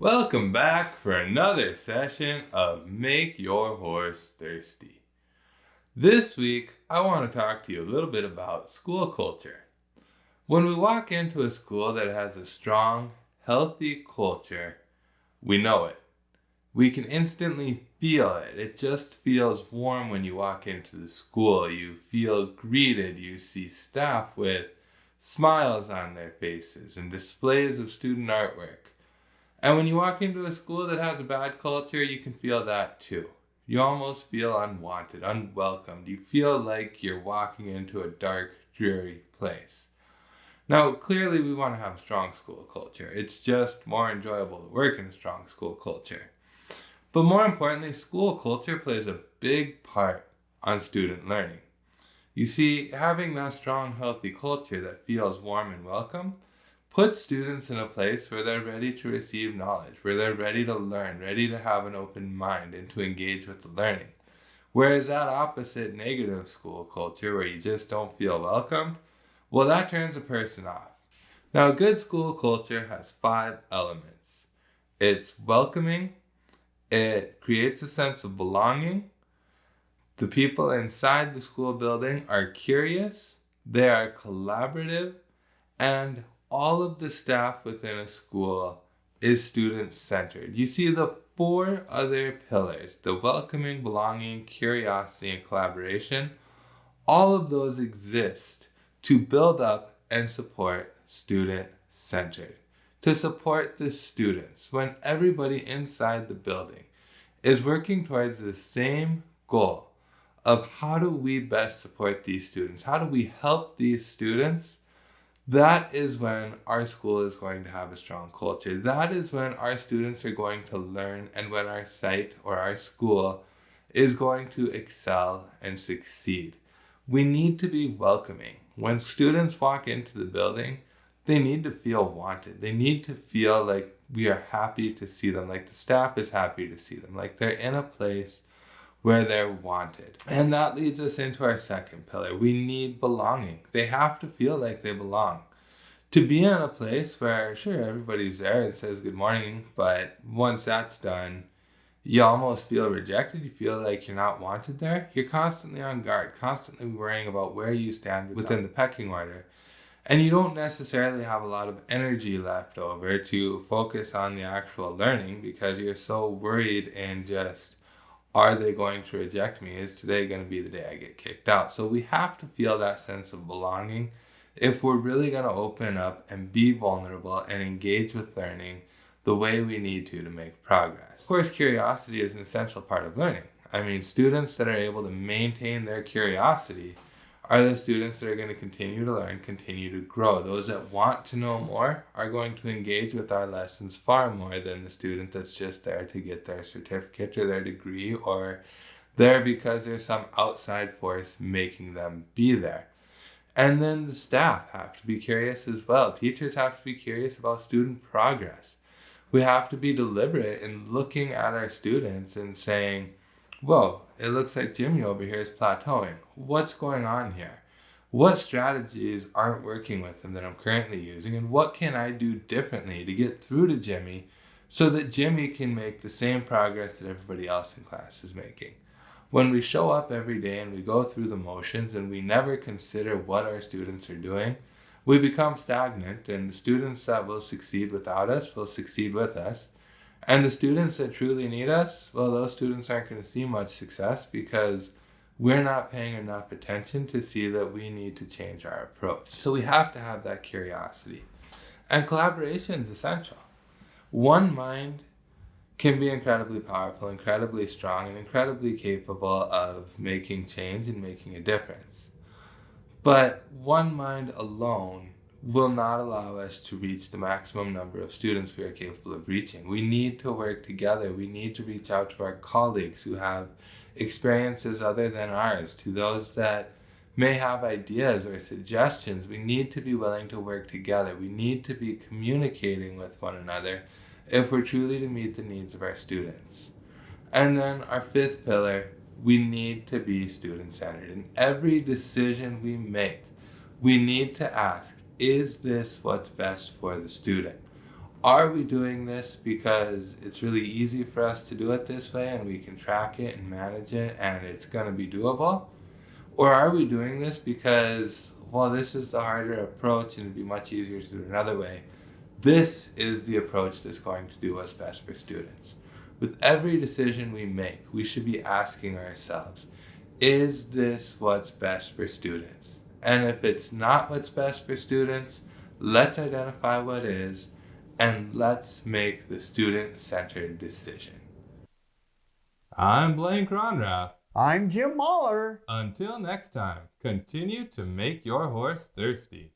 Welcome back for another session of Make Your Horse Thirsty. This week, I want to talk to you a little bit about school culture. When we walk into a school that has a strong, healthy culture, we know it. We can instantly feel it. It just feels warm when you walk into the school. You feel greeted. You see staff with smiles on their faces and displays of student artwork. And when you walk into a school that has a bad culture, you can feel that too. You almost feel unwanted, unwelcomed. You feel like you're walking into a dark, dreary place. Now, clearly we want to have a strong school culture. It's just more enjoyable to work in a strong school culture. But more importantly, school culture plays a big part on student learning. You see, having that strong, healthy culture that feels warm and welcome puts students in a place where they're ready to receive knowledge, where they're ready to learn, ready to have an open mind and to engage with the learning. Whereas that opposite negative school culture where you just don't feel welcomed, well, that turns a person off. Now, a good school culture has 5 elements. It's welcoming, it creates a sense of belonging, the people inside the school building are curious, they are collaborative, and all of the staff within a school is student-centered. You see the 4 other pillars, the welcoming, belonging, curiosity, and collaboration, all of those exist to build up and support student-centered, to support the students when everybody inside the building is working towards the same goal of how do we best support these students? How do we help these students? That is when our school is going to have a strong culture. That is when our students are going to learn and when our site or our school is going to excel and succeed. We need to be welcoming. When students walk into the building, they need to feel wanted. They need to feel like we are happy to see them, like the staff is happy to see them, like they're in a place where they're wanted. And that leads us into our second pillar. We need belonging. They have to feel like they belong. To be in a place where, sure, everybody's there and says good morning, but once that's done, you almost feel rejected. You feel like you're not wanted there. You're constantly on guard, constantly worrying about where you stand within the pecking order. And you don't necessarily have a lot of energy left over to focus on the actual learning because you're so worried and just, are they going to reject me? Is today going to be the day I get kicked out? So we have to feel that sense of belonging if we're really going to open up and be vulnerable and engage with learning the way we need to make progress. Of course, curiosity is an essential part of learning. I mean, students that are able to maintain their curiosity are the students that are going to continue to learn, continue to grow. Those that want to know more are going to engage with our lessons far more than the student that's just there to get their certificate or their degree or there because there's some outside force making them be there. And then the staff have to be curious as well. Teachers have to be curious about student progress. We have to be deliberate in looking at our students and saying, whoa, it looks like Jimmy over here is plateauing. What's going on here? What strategies aren't working with him that I'm currently using? And what can I do differently to get through to Jimmy so that Jimmy can make the same progress that everybody else in class is making? When we show up every day and we go through the motions and we never consider what our students are doing, we become stagnant, and the students that will succeed without us will succeed with us. And the students that truly need us, well, those students aren't going to see much success because we're not paying enough attention to see that we need to change our approach. So we have to have that curiosity. And collaboration is essential. One mind can be incredibly powerful, incredibly strong, and incredibly capable of making change and making a difference. But one mind alone will not allow us to reach the maximum number of students we are capable of reaching. We need to work together. We need to reach out to our colleagues who have experiences other than ours, to those that may have ideas or suggestions. We need to be willing to work together. We need to be communicating with one another if we're truly to meet the needs of our students. And then our 5th pillar, we need to be student-centered. In every decision we make, we need to ask, is this what's best for the student? Are we doing this because it's really easy for us to do it this way and we can track it and manage it and it's going to be doable? Or are we doing this because, well, this is the harder approach and it'd be much easier to do it another way? This is the approach that's going to do what's best for students. With every decision we make, we should be asking ourselves, is this what's best for students? And if it's not what's best for students, let's identify what is and let's make the student-centered decision. I'm Blaine Cronrath. I'm Jim Mahler. Until next time, continue to make your horse thirsty.